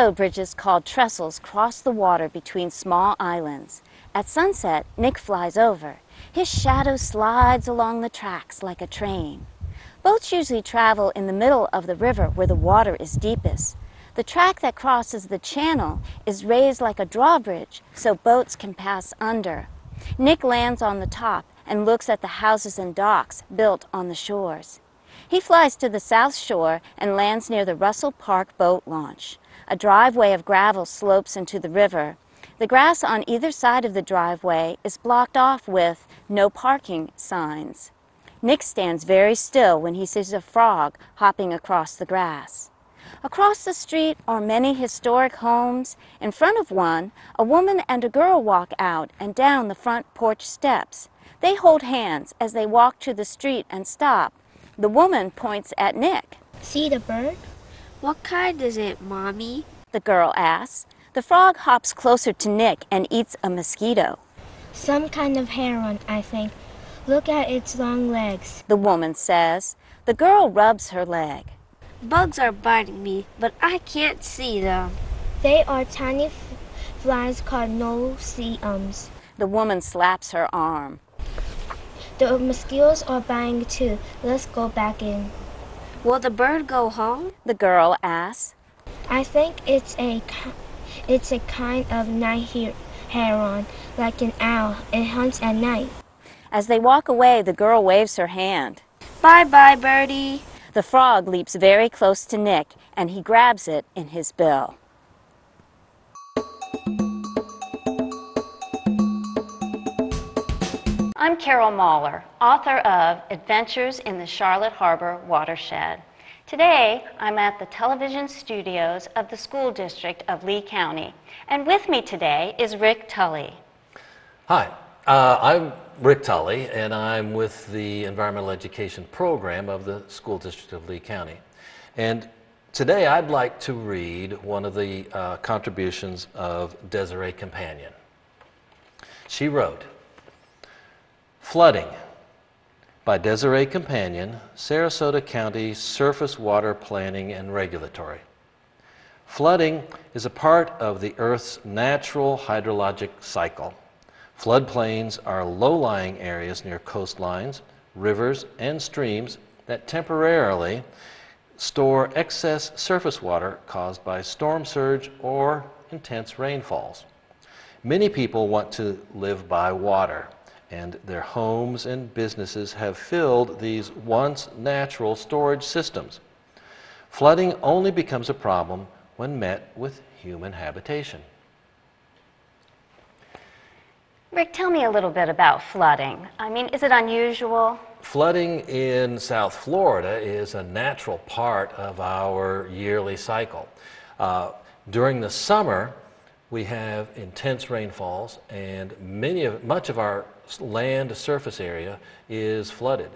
Railroad bridges called trestles cross the water between small islands. At sunset, Nick flies over. His shadow slides along the tracks like a train. Boats usually travel in the middle of the river where the water is deepest. The track that crosses the channel is raised like a drawbridge so boats can pass under. Nick lands on the top and looks at the houses and docks built on the shores. He flies to the south shore and lands near the Russell Park boat launch. A driveway of gravel slopes into the river. The grass on either side of the driveway is blocked off with "No parking" signs. Nick stands very still when he sees a frog hopping across the grass. Across the street are many historic homes. In front of one, a woman and a girl walk out and down the front porch steps. They hold hands as they walk to the street and stop. The woman points at Nick. See the bird? What kind is it, Mommy? The girl asks. The frog hops closer to Nick and eats a mosquito. Some kind of heron, I think. Look at its long legs, the woman says. The girl rubs her leg. Bugs are biting me, but I can't see them. They are tiny flies called no-see-ums. The woman slaps her arm. The mosquitoes are biting too. Let's go back in. Will the bird go home? The girl asks. I think it's a kind of night-heron, like an owl. It hunts at night. As they walk away, the girl waves her hand. Bye-bye, birdie. The frog leaps very close to Nick, and he grabs it in his bill. I'm Carol Mahler, author of Adventures in the Charlotte Harbor Watershed. Today, I'm at the television studios of the School District of Lee County, and with me today is Rick Tully. Hi, I'm Rick Tully, and I'm with the Environmental Education Program of the School District of Lee County. And today I'd like to read one of the contributions of Desiree Companion. She wrote, Flooding by Desiree Companion, Sarasota County Surface Water Planning and Regulatory. Flooding is a part of the Earth's natural hydrologic cycle. Floodplains are low-lying areas near coastlines, rivers, and streams that temporarily store excess surface water caused by storm surge or intense rainfalls. Many people want to live by water, and their homes and businesses have filled these once natural storage systems. Flooding only becomes a problem when met with human habitation. Rick, tell me a little bit about flooding. I mean, is it unusual? Flooding in South Florida is a natural part of our yearly cycle. During the summer, we have intense rainfalls, and much of our land surface area is flooded.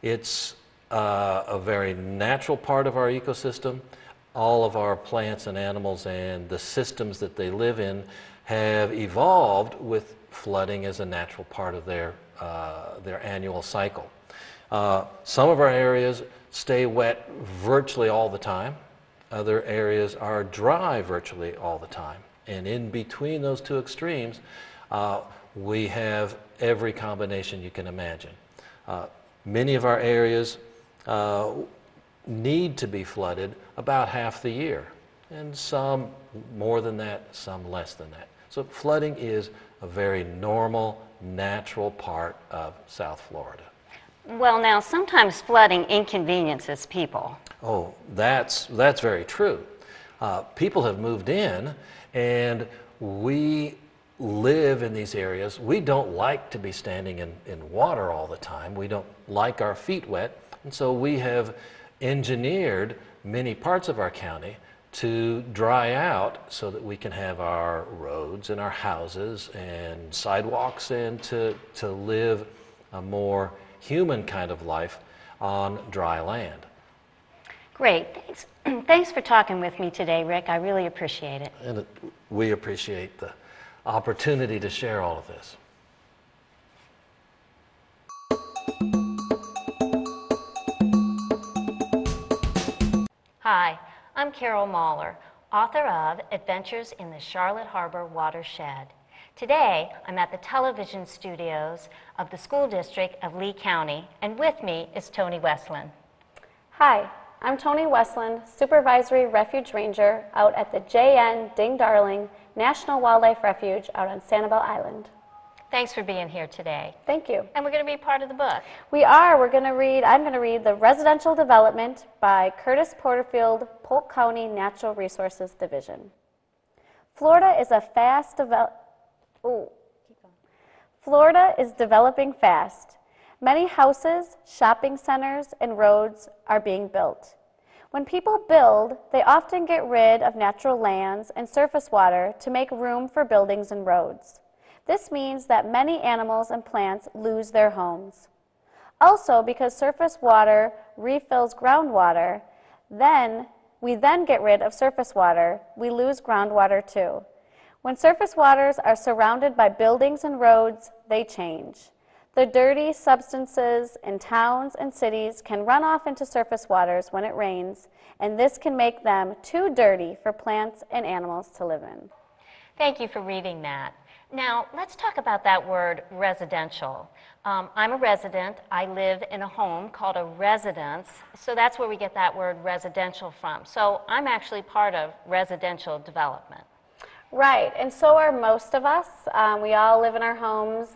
It's a very natural part of our ecosystem. All of our plants and animals and the systems that they live in have evolved with flooding as a natural part of their annual cycle. Some of our areas stay wet virtually all the time. Other areas are dry virtually all the time. And in between those two extremes, we have every combination you can imagine. Many of our areas need to be flooded about half the year, and some more than that, some less than that. So flooding is a very normal, natural part of South Florida. Well, now, sometimes flooding inconveniences people. Oh, that's very true. People have moved in, and we live in these areas. We don't like to be standing in water all the time. We don't like our feet wet, and so we have engineered many parts of our county to dry out so that we can have our roads and our houses and sidewalks and to live a more human kind of life on dry land. Great. Thanks for talking with me today, Rick. I really appreciate it. And we appreciate the opportunity to share all of this. Hi, I'm Carol Mahler, author of Adventures in the Charlotte Harbor Watershed. Today, I'm at the television studios of the School District of Lee County, and with me is Toni Westland. Hi, I'm Toni Westland, Supervisory Refuge Ranger out at the J.N. Ding Darling National Wildlife Refuge out on Sanibel Island. Thanks for being here today. Thank you. And we're going to be part of the book. I'm going to read The Residential Development by Curtis Porterfield, Polk County Natural Resources Division. Florida is developing fast. Many houses, shopping centers, and roads are being built. When people build, they often get rid of natural lands and surface water to make room for buildings and roads. This means that many animals and plants lose their homes. Also, because surface water refills groundwater, we then get rid of surface water, we lose groundwater too. When surface waters are surrounded by buildings and roads, they change. The dirty substances in towns and cities can run off into surface waters when it rains, and this can make them too dirty for plants and animals to live in. Thank you for reading that. Now, let's talk about that word residential. I'm a resident. I live in a home called a residence, so that's where we get that word residential from. So I'm actually part of residential development. Right, and so are most of us. We all live in our homes,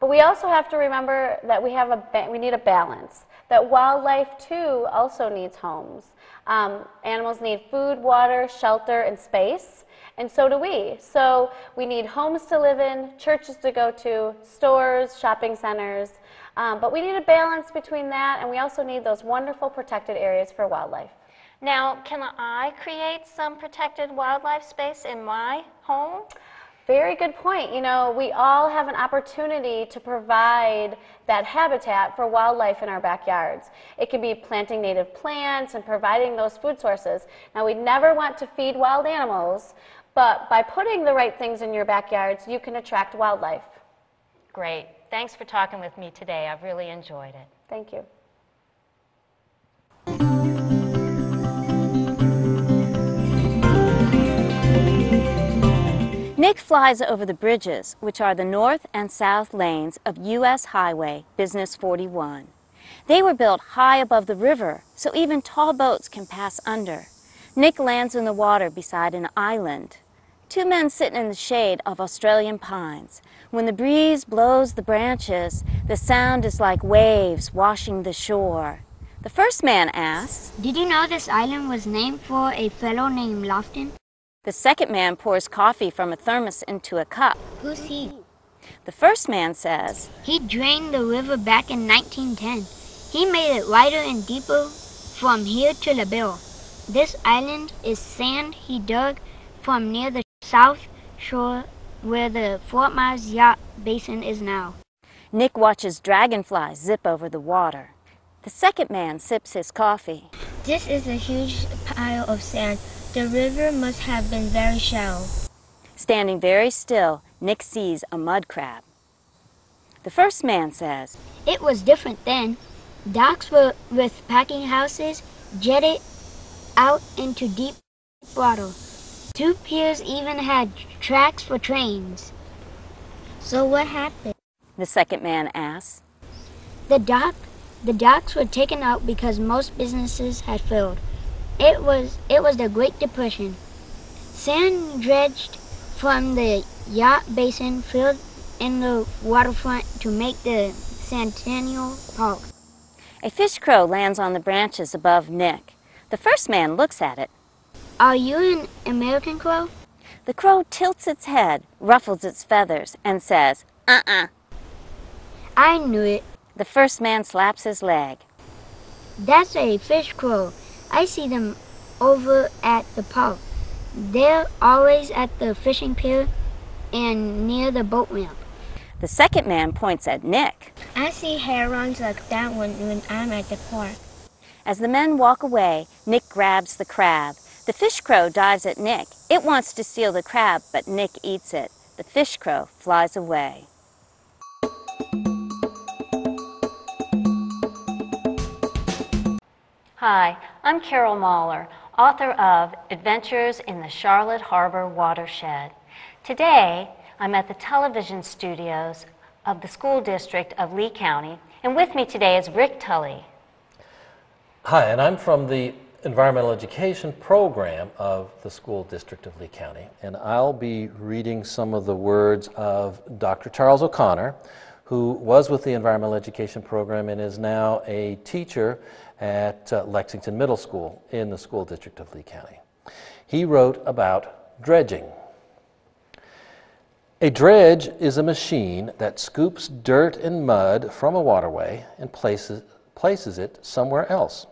but we also have to remember that we need a balance, that wildlife too also needs homes. Animals need food, water, shelter, and space, and so do we. So we need homes to live in, churches to go to, stores, shopping centers, but we need a balance between that, and we also need those wonderful protected areas for wildlife. Now, can I create some protected wildlife space in my home? Very good point. You know, we all have an opportunity to provide that habitat for wildlife in our backyards. It can be planting native plants and providing those food sources. Now, we never want to feed wild animals, but by putting the right things in your backyards, you can attract wildlife. Great. Thanks for talking with me today. I've really enjoyed it. Thank you. Nick flies over the bridges, which are the north and south lanes of U.S. Highway Business 41. They were built high above the river, so even tall boats can pass under. Nick lands in the water beside an island. Two men sit in the shade of Australian pines. When the breeze blows the branches, the sound is like waves washing the shore. The first man asks, Did you know this island was named for a fellow named Lofton? The second man pours coffee from a thermos into a cup. Who's he? The first man says, He drained the river back in 1910. He made it wider and deeper from here to La Belle. This island is sand he dug from near the south shore where the Fort Myers Yacht Basin is now. Nick watches dragonflies zip over the water. The second man sips his coffee. This is a huge pile of sand. The river must have been very shallow. Standing very still, Nick sees a mud crab. The first man says, It was different then. Docks were with packing houses jetted out into deep water. Two piers even had tracks for trains. So what happened? The second man asks. The docks were taken out because most businesses had failed. It was the Great Depression. Sand dredged from the yacht basin filled in the waterfront to make the Centennial Park. A fish crow lands on the branches above Nick. The first man looks at it. Are you an American crow? The crow tilts its head, ruffles its feathers, and says, "Uh-uh." I knew it. The first man slaps his leg. That's a fish crow. I see them over at the park. They're always at the fishing pier and near the boat ramp. The second man points at Nick. I see herons like that one when I'm at the park. As the men walk away, Nick grabs the crab. The fish crow dives at Nick. It wants to steal the crab, but Nick eats it. The fish crow flies away. Hi, I'm Carol Mahler, author of Adventures in the Charlotte Harbor Watershed. Today, I'm at the television studios of the School District of Lee County, and with me today is Rick Tully. Hi, and I'm from the Environmental Education Program of the School District of Lee County, and I'll be reading some of the words of Dr. Charles O'Connor, who was with the Environmental Education Program and is now a teacher at Lexington Middle School in the School District of Lee County. He wrote about dredging. A dredge is a machine that scoops dirt and mud from a waterway and places it somewhere else.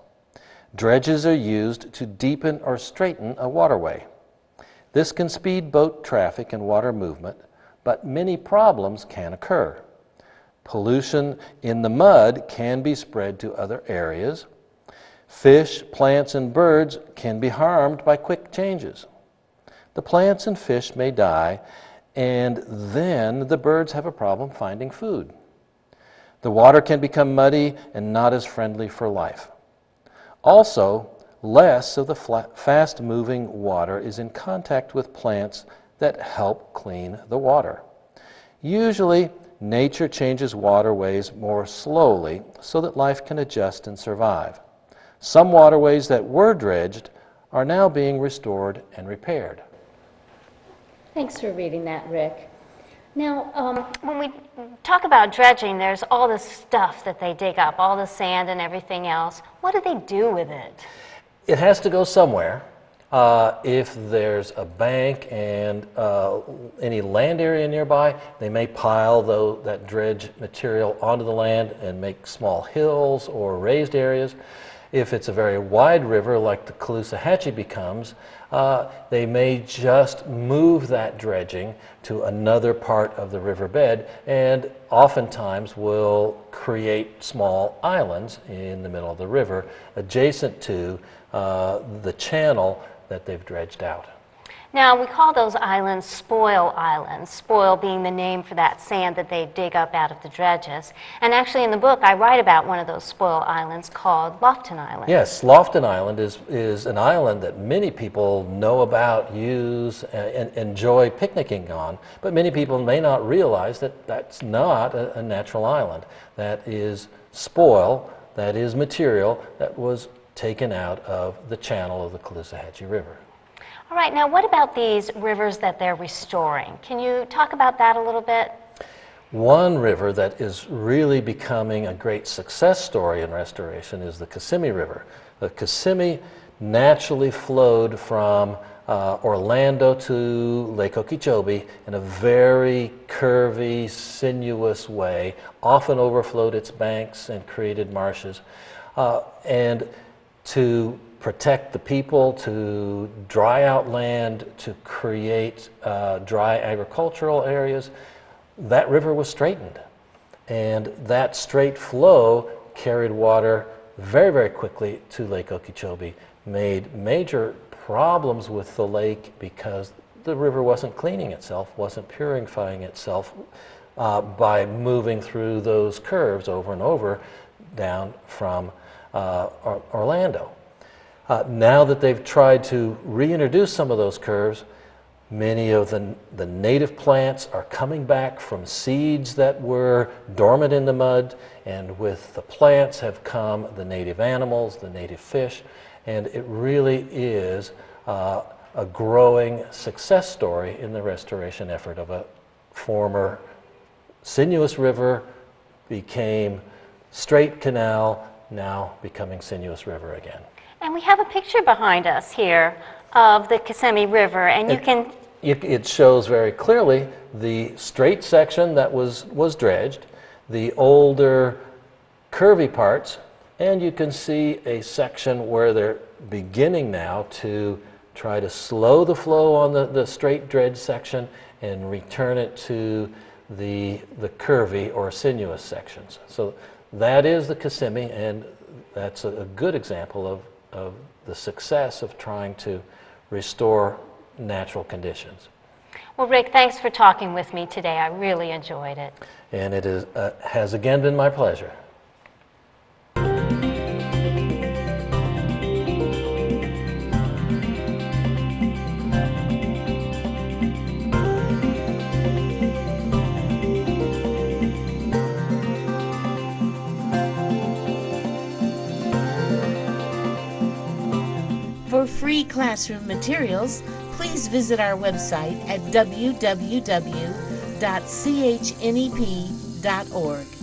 Dredges are used to deepen or straighten a waterway. This can speed boat traffic and water movement, but many problems can occur. Pollution in the mud can be spread to other areas. Fish, plants, and birds can be harmed by quick changes. The plants and fish may die, and then the birds have a problem finding food. The water can become muddy and not as friendly for life. Also, less of the fast-moving water is in contact with plants that help clean the water. Usually, nature changes waterways more slowly so that life can adjust and survive. Some waterways that were dredged are now being restored and repaired. Thanks for reading that, Rick. Now, when we talk about dredging, there's all this stuff that they dig up, all the sand and everything else. What do they do with it? It has to go somewhere. If there's a bank and any land area nearby, they may pile that dredge material onto the land and make small hills or raised areas. If it's a very wide river like the Caloosahatchee becomes, they may just move that dredging to another part of the riverbed and oftentimes will create small islands in the middle of the river adjacent to the channel that they've dredged out. Now, we call those islands spoil islands, spoil being the name for that sand that they dig up out of the dredges. And actually in the book, I write about one of those spoil islands called Lofton Island. Yes, Lofton Island is an island that many people know about, use, and enjoy picnicking on, but many people may not realize that that's not a natural island. That is spoil, that is material that was taken out of the channel of the Caloosahatchee River. All right, now what about these rivers that they're restoring? Can you talk about that a little bit? One river that is really becoming a great success story in restoration is the Kissimmee River. The Kissimmee naturally flowed from Orlando to Lake Okeechobee in a very curvy, sinuous way, often overflowed its banks and created marshes. And to protect the people, to dry out land, to create dry agricultural areas, that river was straightened. And that straight flow carried water very, very quickly to Lake Okeechobee, made major problems with the lake because the river wasn't cleaning itself, wasn't purifying itself by moving through those curves over and over down from Orlando. Now that they've tried to reintroduce some of those curves, many of the native plants are coming back from seeds that were dormant in the mud, and with the plants have come the native animals, the native fish, and it really is a growing success story in the restoration effort of a former sinuous river became straight canal, now becoming sinuous river again. And we have a picture behind us here of the Kissimmee River, and it shows very clearly the straight section that was dredged, the older curvy parts, and you can see a section where they're beginning now to try to slow the flow on the straight dredge section and return it to the curvy or sinuous sections. So that is the Kissimmee, and that's a good example of the success of trying to restore natural conditions. Well, Rick, thanks for talking with me today. I really enjoyed it. And it has again been my pleasure. classroom materials, please visit our website at www.chnep.org.